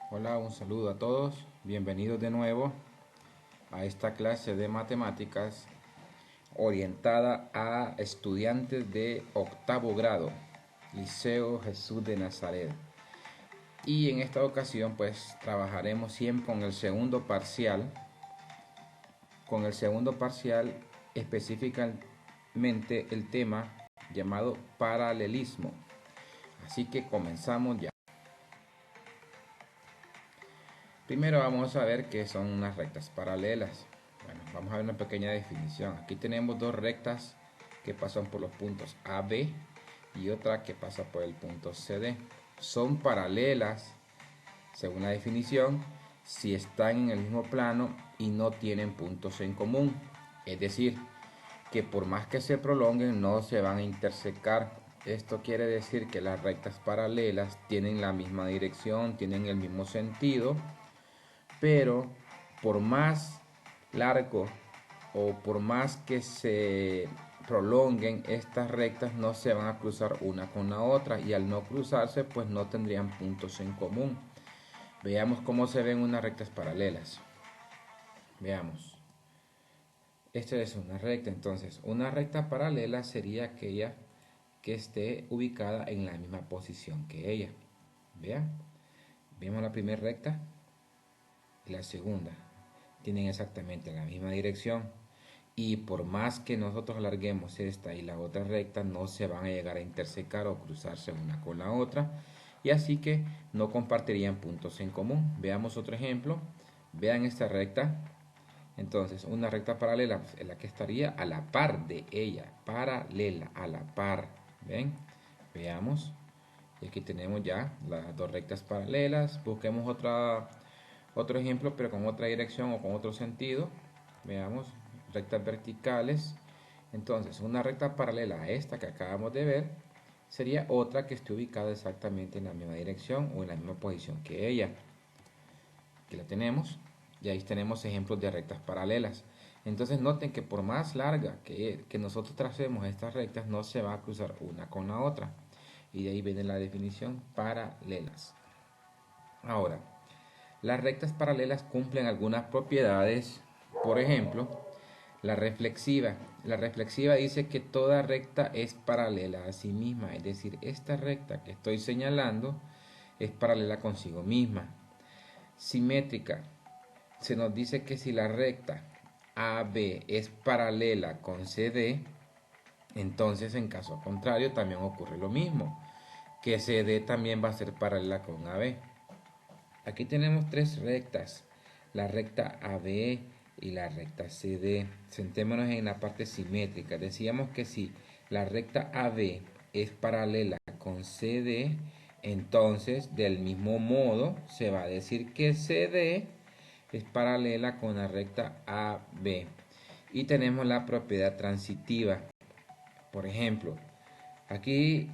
Hola, un saludo a todos. Bienvenidos de nuevo a esta clase de matemáticas orientada a estudiantes de octavo grado, Liceo Jesús de Nazaret. Y en esta ocasión pues trabajaremos siempre con el segundo parcial específicamente el tema llamado paralelismo. Así que comenzamos ya. Primero vamos a ver qué son unas rectas paralelas. Bueno, vamos a ver una pequeña definición. Aquí tenemos dos rectas que pasan por los puntos A, B y otra que pasa por el punto C, D. Son paralelas, según la definición, si están en el mismo plano y no tienen puntos en común. Es decir, que por más que se prolonguen no se van a intersecar. Esto quiere decir que las rectas paralelas tienen la misma dirección, tienen el mismo sentido, pero por más largo o por más que se prolonguen, estas rectas no se van a cruzar una con la otra, y al no cruzarse pues no tendrían puntos en común. Veamos cómo se ven unas rectas paralelas. Veamos. Esta es una recta, entonces una recta paralela sería aquella que esté ubicada en la misma posición que ella. Vean, vemos la primera recta y la segunda. Tienen exactamente la misma dirección, y por más que nosotros alarguemos esta y la otra recta no se van a llegar a intersecar o cruzarse una con la otra, y así que no compartirían puntos en común. Veamos otro ejemplo. Vean esta recta. Entonces una recta paralela es la que estaría a la par de ella, paralela, a la par. ¿Ven? Veamos. Y aquí tenemos ya las dos rectas paralelas. Busquemos otro ejemplo, pero con otra dirección o con otro sentido. Veamos, rectas verticales. Entonces, una recta paralela a esta que acabamos de ver sería otra que esté ubicada exactamente en la misma dirección o en la misma posición que ella. Aquí la tenemos, y ahí tenemos ejemplos de rectas paralelas. Entonces noten que por más larga que nosotros tracemos estas rectas, no se va a cruzar una con la otra. Y de ahí viene la definición paralelas. Ahora, las rectas paralelas cumplen algunas propiedades. Por ejemplo, la reflexiva. La reflexiva dice que toda recta es paralela a sí misma. Es decir, esta recta que estoy señalando es paralela consigo misma. Simétrica. Se nos dice que si la recta AB es paralela con CD, entonces en caso contrario también ocurre lo mismo, que CD también va a ser paralela con AB. Aquí tenemos tres rectas, la recta AB y la recta CD. Sentémonos en la parte simétrica. Decíamos que si la recta AB es paralela con CD, entonces del mismo modo se va a decir que CD es paralela con la recta AB. Y tenemos la propiedad transitiva. Por ejemplo, aquí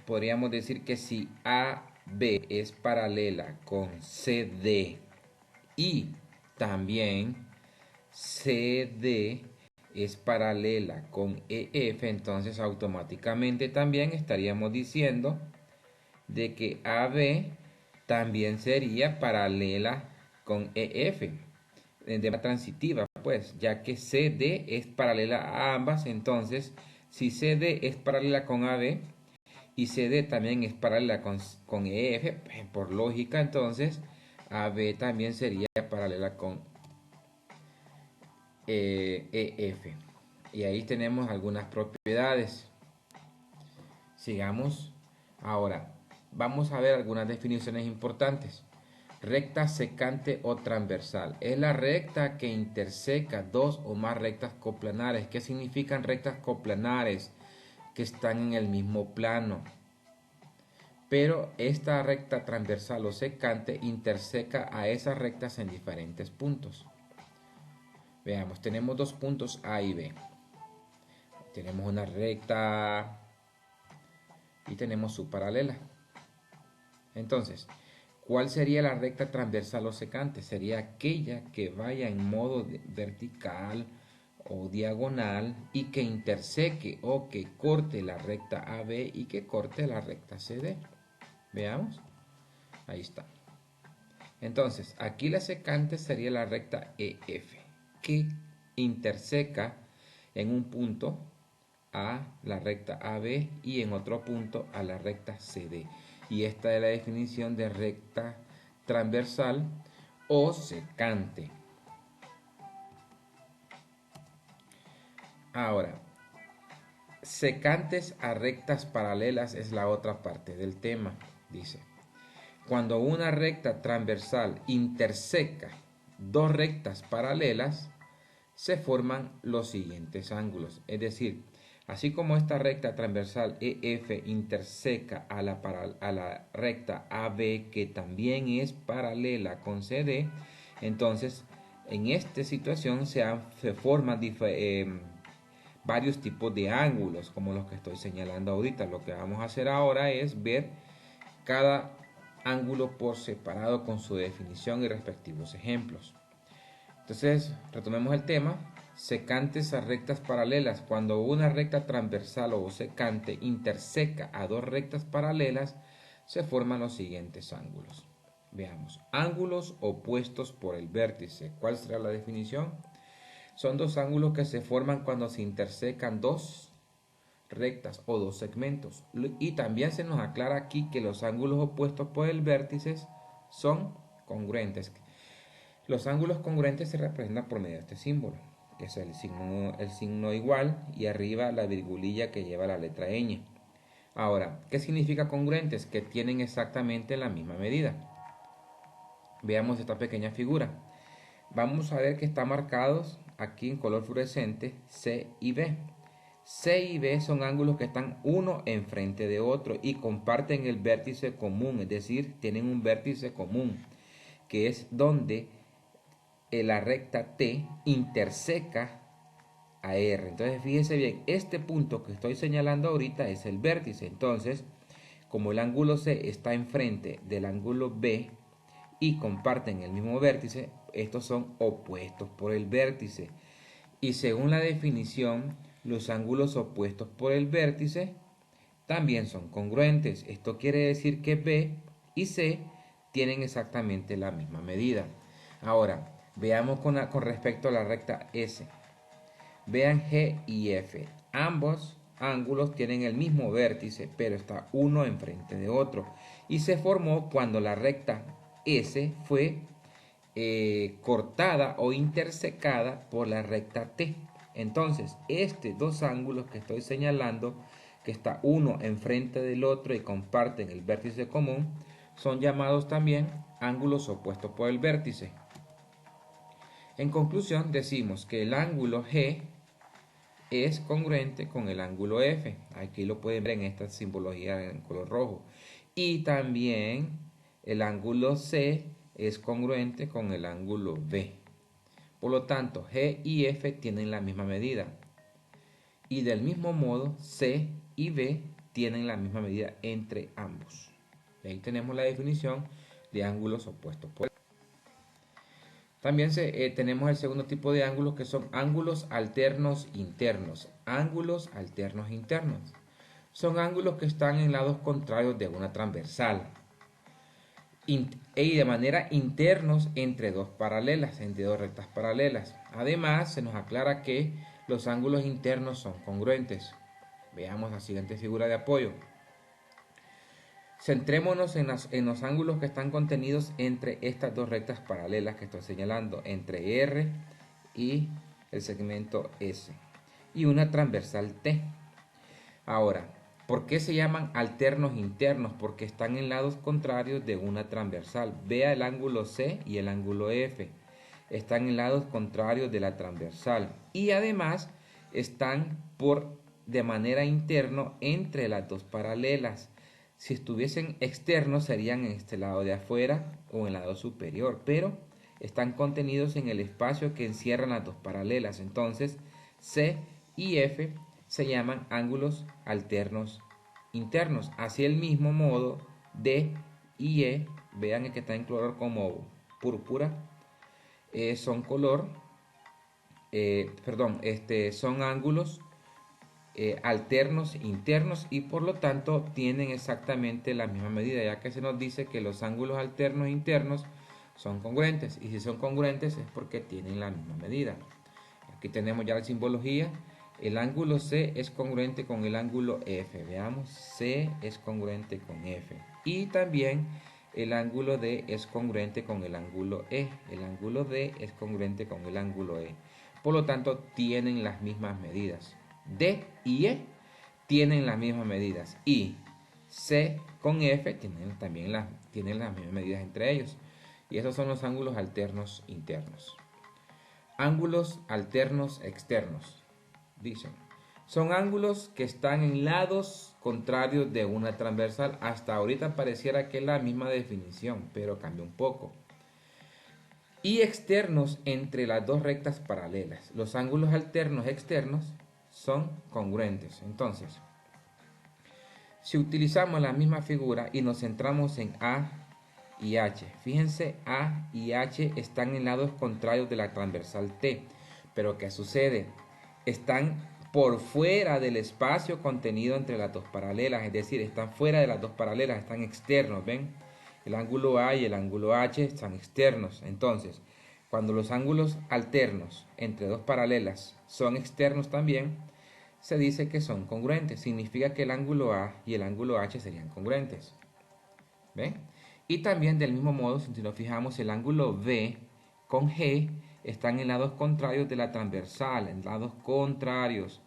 podríamos decir que si AB es paralela con CD y también CD es paralela con EF, entonces automáticamente también estaríamos diciendo de que AB también sería paralela con EF, de manera transitiva, pues, ya que CD es paralela a ambas. Entonces, si CD es paralela con AB y CD también es paralela con EF, por lógica, entonces AB también sería paralela con EF. Y ahí tenemos algunas propiedades. Sigamos. Ahora, vamos a ver algunas definiciones importantes. Recta secante o transversal. Es la recta que interseca dos o más rectas coplanares. ¿Qué significan rectas coplanares? Que están en el mismo plano. Pero esta recta transversal o secante interseca a esas rectas en diferentes puntos. Veamos, tenemos dos puntos A y B. Tenemos una recta y tenemos su paralela. Entonces, ¿cuál sería la recta transversal o secante? Sería aquella que vaya en modo vertical o diagonal y que interseque o que corte la recta AB y que corte la recta CD. Veamos. Ahí está. Entonces, aquí la secante sería la recta EF, que interseca en un punto a la recta AB y en otro punto a la recta CD. Y esta es la definición de recta transversal o secante. Ahora, secantes a rectas paralelas es la otra parte del tema. Dice, cuando una recta transversal interseca dos rectas paralelas, se forman los siguientes ángulos. Es decir, así como esta recta transversal EF interseca a la recta AB, que también es paralela con CD, entonces en esta situación se forman varios tipos de ángulos, como los que estoy señalando ahorita. Lo que vamos a hacer ahora es ver cada ángulo por separado con su definición y respectivos ejemplos. Entonces, retomemos el tema. Secantes a rectas paralelas. Cuando una recta transversal o secante interseca a dos rectas paralelas, se forman los siguientes ángulos. Veamos. Ángulos opuestos por el vértice. ¿Cuál será la definición? Son dos ángulos que se forman cuando se intersecan dos rectas o dos segmentos. Y también se nos aclara aquí que los ángulos opuestos por el vértice son congruentes. Los ángulos congruentes se representan por medio de este símbolo, que es el signo igual y arriba la virgulilla que lleva la letra ñ. Ahora, ¿qué significa congruentes? Que tienen exactamente la misma medida. Veamos esta pequeña figura. Vamos a ver que están marcados aquí en color fluorescente C y B. C y B son ángulos que están uno enfrente de otro y comparten el vértice común, es decir, tienen un vértice común, que es donde la recta T interseca a R. Entonces fíjense bien, este punto que estoy señalando ahorita es el vértice. Entonces, como el ángulo C está enfrente del ángulo B y comparten el mismo vértice, estos son opuestos por el vértice. Y según la definición, los ángulos opuestos por el vértice también son congruentes. Esto quiere decir que B y C tienen exactamente la misma medida. Ahora, veamos con respecto a la recta S. Vean G y F. Ambos ángulos tienen el mismo vértice, pero está uno enfrente de otro. Y se formó cuando la recta S fue cortada o intersecada por la recta T. Entonces, estos dos ángulos que estoy señalando, que está uno enfrente del otro y comparten el vértice común, son llamados también ángulos opuestos por el vértice. En conclusión, decimos que el ángulo G es congruente con el ángulo F. Aquí lo pueden ver en esta simbología en color rojo. Y también el ángulo C es congruente con el ángulo B. Por lo tanto, G y F tienen la misma medida. Y del mismo modo, C y B tienen la misma medida entre ambos. Y ahí tenemos la definición de ángulos opuestos. También tenemos el segundo tipo de ángulos, que son ángulos alternos internos. Ángulos alternos internos son ángulos que están en lados contrarios de una transversal y de manera internos entre dos paralelas, entre dos rectas paralelas. Además, se nos aclara que los ángulos internos son congruentes. Veamos la siguiente figura de apoyo. Centrémonos en los ángulos que están contenidos entre estas dos rectas paralelas que estoy señalando, entre R y el segmento S, y una transversal T. Ahora, ¿por qué se llaman alternos internos? Porque están en lados contrarios de una transversal. Vea el ángulo C y el ángulo F. Están en lados contrarios de la transversal. Y además están de manera interna entre las dos paralelas. Si estuviesen externos serían en este lado de afuera o en el lado superior, pero están contenidos en el espacio que encierran las dos paralelas. Entonces, C y F se llaman ángulos alternos internos. Así el mismo modo, D y E, vean que está en color como púrpura, son son ángulos alternos internos y por lo tanto tienen exactamente la misma medida, ya que se nos dice que los ángulos alternos internos son congruentes. Y si son congruentes es porque tienen la misma medida. Aquí tenemos ya la simbología. El ángulo C es congruente con el ángulo F. Veamos, C es congruente con F. Y también el ángulo D es congruente con el ángulo E. El ángulo D es congruente con el ángulo E. Por lo tanto, tienen las mismas medidas. D y E tienen las mismas medidas. Y C con F tienen también las mismas medidas entre ellos. Y esos son los ángulos alternos internos. Ángulos alternos externos. Dicen, son ángulos que están en lados contrarios de una transversal. Hasta ahorita pareciera que es la misma definición, pero cambia un poco. Y externos entre las dos rectas paralelas. Los ángulos alternos externos son congruentes. Entonces, si utilizamos la misma figura y nos centramos en A y H, fíjense, A y H están en lados contrarios de la transversal T. Pero ¿qué sucede? Están por fuera del espacio contenido entre las dos paralelas, es decir, están fuera de las dos paralelas, están externos, ¿ven? El ángulo A y el ángulo H están externos. Entonces, cuando los ángulos alternos entre dos paralelas son externos también, se dice que son congruentes. Significa que el ángulo A y el ángulo H serían congruentes. ¿Ven? Y también del mismo modo, si nos fijamos, el ángulo B con G están en lados contrarios de la transversal, en lados contrarios.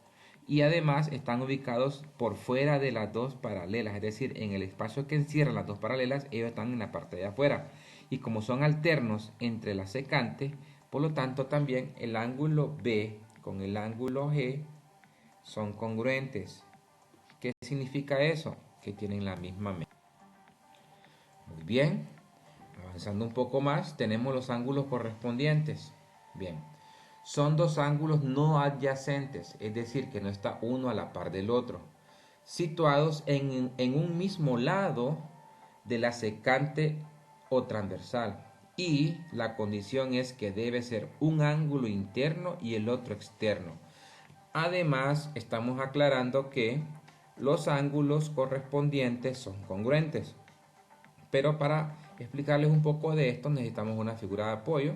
Y además están ubicados por fuera de las dos paralelas, es decir, en el espacio que encierran las dos paralelas, ellos están en la parte de afuera. Y como son alternos entre las secantes, por lo tanto también el ángulo B con el ángulo G son congruentes. ¿Qué significa eso? Que tienen la misma medida. Muy bien, avanzando un poco más, tenemos los ángulos correspondientes. Bien, son dos ángulos no adyacentes, es decir, que no está uno a la par del otro, situados en un mismo lado de la secante o transversal. Y la condición es que debe ser un ángulo interno y el otro externo. Además, estamos aclarando que los ángulos correspondientes son congruentes. Pero para explicarles un poco de esto necesitamos una figura de apoyo.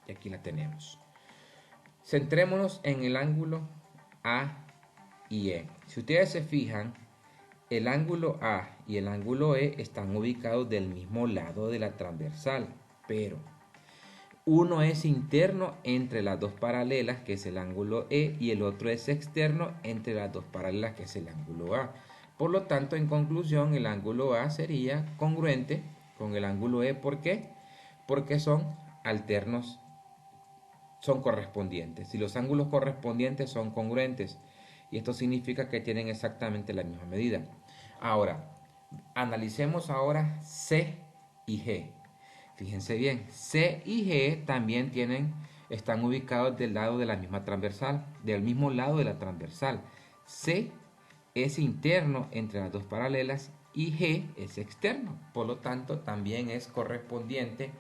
Y aquí la tenemos. Centrémonos en el ángulo A y E. Si ustedes se fijan, el ángulo A y el ángulo E están ubicados del mismo lado de la transversal, pero uno es interno entre las dos paralelas, que es el ángulo E, y el otro es externo entre las dos paralelas, que es el ángulo A. Por lo tanto, en conclusión, el ángulo A sería congruente con el ángulo E. ¿Por qué? Porque son alternos, son correspondientes. Y los ángulos correspondientes son congruentes. Y esto significa que tienen exactamente la misma medida. Ahora, analicemos ahora C y G. Fíjense bien, C y G también están ubicados del lado de la misma transversal, del mismo lado de la transversal. C es interno entre las dos paralelas y G es externo, por lo tanto también es correspondiente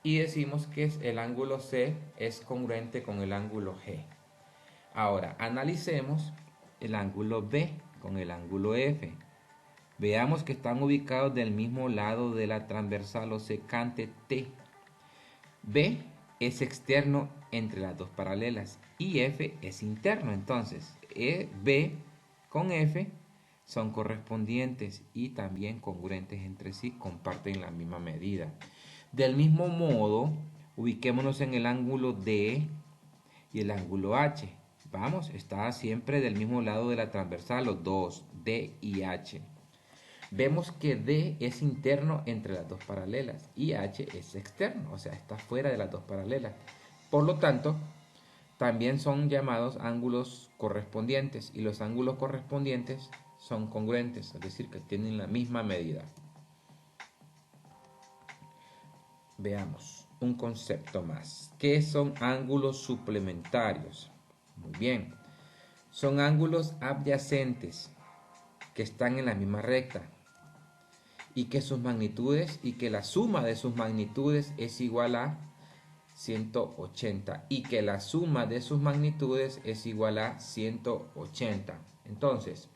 y decimos que el ángulo C es congruente con el ángulo G. Ahora analicemos el ángulo B con el ángulo F. Veamos que están ubicados del mismo lado de la transversal o secante T. B es externo entre las dos paralelas y F es interno. Entonces, B con F son correspondientes y también congruentes entre sí, comparten la misma medida. Del mismo modo, ubiquémonos en el ángulo D y el ángulo H. Vamos, está siempre del mismo lado de la transversal, los dos, D y H. Vemos que D es interno entre las dos paralelas y H es externo, o sea, está fuera de las dos paralelas. Por lo tanto, también son llamados ángulos correspondientes y los ángulos correspondientes son congruentes, es decir, que tienen la misma medida. Veamos un concepto más. ¿Qué son ángulos suplementarios? Muy bien, son ángulos adyacentes que están en la misma recta y que sus magnitudes y que la suma de sus magnitudes es igual a 180 y que la suma de sus magnitudes es igual a 180. Entonces,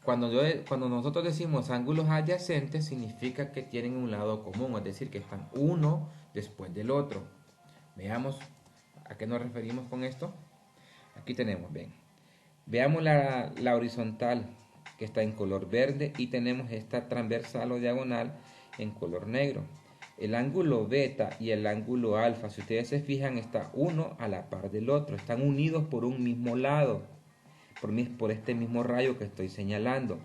Cuando nosotros decimos ángulos adyacentes, significa que tienen un lado común, es decir, que están uno después del otro. Veamos a qué nos referimos con esto. Aquí tenemos, ven. Veamos la horizontal, que está en color verde, y tenemos esta transversal o diagonal en color negro. El ángulo beta y el ángulo alfa, si ustedes se fijan, está uno a la par del otro, están unidos por un mismo lado, por este mismo rayo que estoy señalando.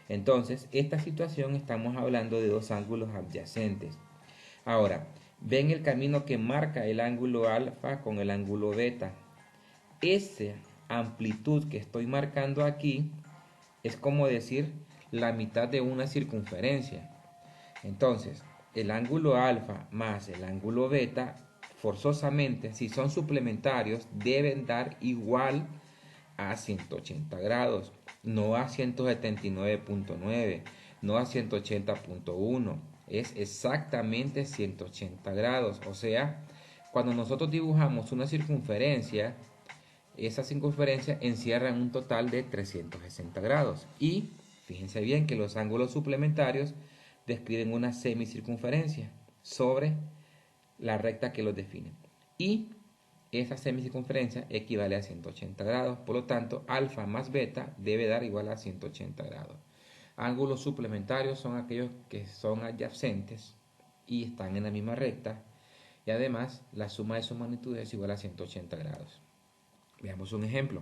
Entonces, esta situación estamos hablando de dos ángulos adyacentes. Ahora, ven el camino que marca el ángulo alfa con el ángulo beta. Esa amplitud que estoy marcando aquí es como decir la mitad de una circunferencia. Entonces, el ángulo alfa más el ángulo beta, forzosamente, si son suplementarios, deben dar igual a 180 grados, no a 179.9, no a 180.1, es exactamente 180 grados. O sea, cuando nosotros dibujamos una circunferencia, esa circunferencia encierra un total de 360 grados. Y fíjense bien que los ángulos suplementarios describen una semicircunferencia sobre la recta que los define. Y esa semicircunferencia equivale a 180 grados. Por lo tanto, alfa más beta debe dar igual a 180 grados. Ángulos suplementarios son aquellos que son adyacentes y están en la misma recta. Y además, la suma de sus magnitudes es igual a 180 grados. Veamos un ejemplo.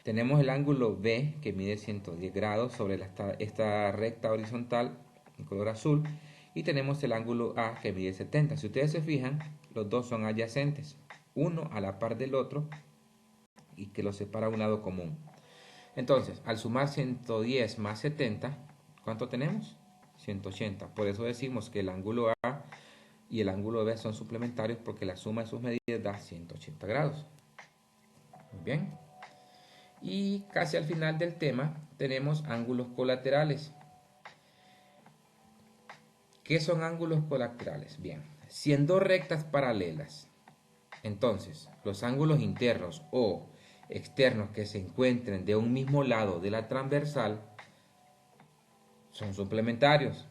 Tenemos el ángulo B que mide 110 grados sobre esta recta horizontal en color azul, y tenemos el ángulo A que mide 70. Si ustedes se fijan, los dos son adyacentes, uno a la par del otro y que los separa un lado común. Entonces, al sumar 110 más 70, ¿cuánto tenemos? 180. Por eso decimos que el ángulo A y el ángulo B son suplementarios, porque la suma de sus medidas da 180 grados. Muy bien. Y casi al final del tema tenemos ángulos colaterales. ¿Qué son ángulos colaterales? Bien, si en dos rectas paralelas, entonces los ángulos internos o externos que se encuentren de un mismo lado de la transversal son suplementarios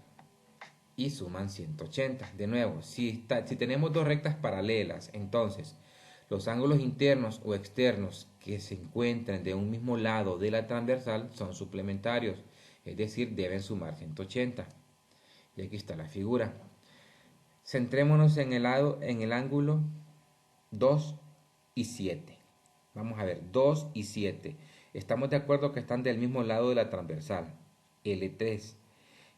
y suman 180. De nuevo, si tenemos dos rectas paralelas, entonces los ángulos internos o externos que se encuentren de un mismo lado de la transversal son suplementarios, es decir, deben sumar 180. Y aquí está la figura. Centrémonos en el ángulo 2 y 7. Vamos a ver, 2 y 7. Estamos de acuerdo que están del mismo lado de la transversal, L3.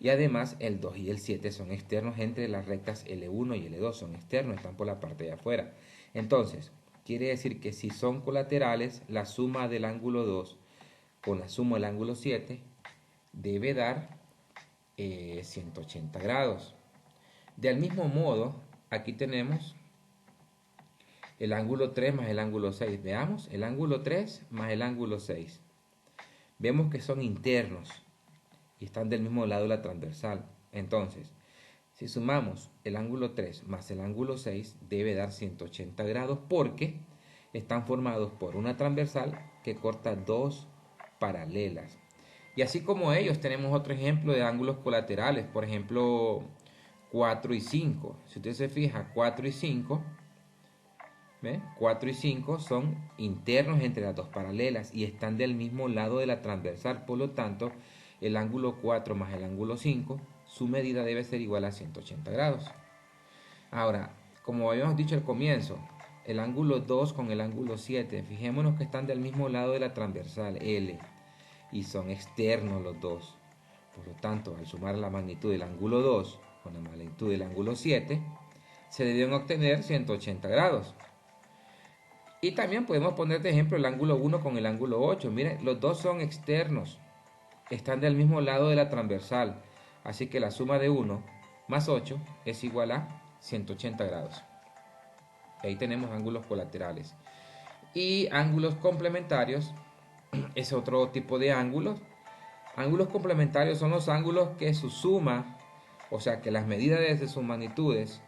Y además el 2 y el 7 son externos entre las rectas L1 y L2. Son externos, están por la parte de afuera. Entonces, quiere decir que si son colaterales, la suma del ángulo 2 con la suma del ángulo 7 debe dar 180 grados. Del mismo modo, aquí tenemos el ángulo 3 más el ángulo 6. Veamos, el ángulo 3 más el ángulo 6. Vemos que son internos y están del mismo lado de la transversal. Entonces, si sumamos el ángulo 3 más el ángulo 6, debe dar 180 grados, porque están formados por una transversal que corta dos paralelas. Y así como ellos, tenemos otro ejemplo de ángulos colaterales, por ejemplo 4 y 5. Si usted se fija, 4 y 5, ¿ve? 4 y 5 son internos entre las dos paralelas y están del mismo lado de la transversal. Por lo tanto, el ángulo 4 más el ángulo 5, su medida debe ser igual a 180 grados. Ahora, como habíamos dicho al comienzo, el ángulo 2 con el ángulo 7, fijémonos que están del mismo lado de la transversal L y son externos los dos. Por lo tanto, al sumar la magnitud del ángulo 2 con la magnitud del ángulo 7, se deben obtener 180 grados. Y también podemos poner de ejemplo el ángulo 1 con el ángulo 8. Miren, los dos son externos, están del mismo lado de la transversal, así que la suma de 1 más 8 es igual a 180 grados. Ahí tenemos ángulos colaterales. Y ángulos complementarios es otro tipo de ángulos. Ángulos complementarios son los ángulos que su suma, o sea que las medidas de sus magnitudes,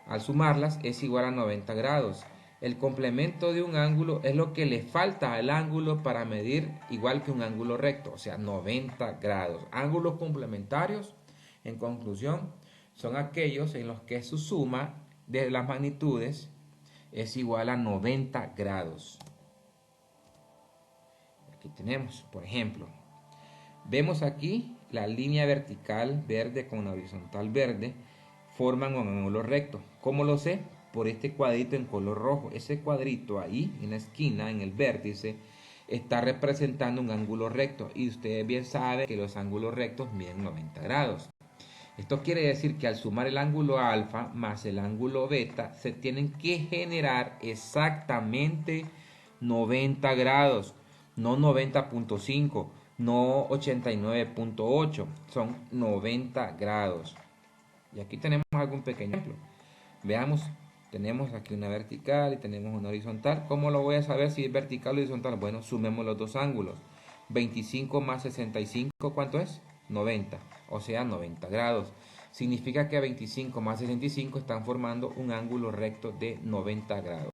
al sumarlas es igual a 90 grados. El complemento de un ángulo es lo que le falta al ángulo para medir igual que un ángulo recto, o sea, 90 grados. Ángulos complementarios, en conclusión, son aquellos en los que su suma de las magnitudes es igual a 90 grados. Aquí tenemos, por ejemplo, vemos aquí la línea vertical verde con la horizontal verde forman un ángulo recto. ¿Cómo lo sé? Por este cuadrito en color rojo. Ese cuadrito ahí en la esquina, en el vértice, está representando un ángulo recto. Y ustedes bien saben que los ángulos rectos miden 90 grados. Esto quiere decir que al sumar el ángulo alfa más el ángulo beta, se tienen que generar exactamente 90 grados, no 90.5, no 89.8, son 90 grados. Y aquí tenemos algún pequeño ejemplo. Veamos, tenemos aquí una vertical y tenemos una horizontal. ¿Cómo lo voy a saber si es vertical o horizontal? Bueno, sumemos los dos ángulos. 25 más 65, ¿cuánto es? 90, o sea, 90 grados. Significa que 25 más 65 están formando un ángulo recto de 90 grados.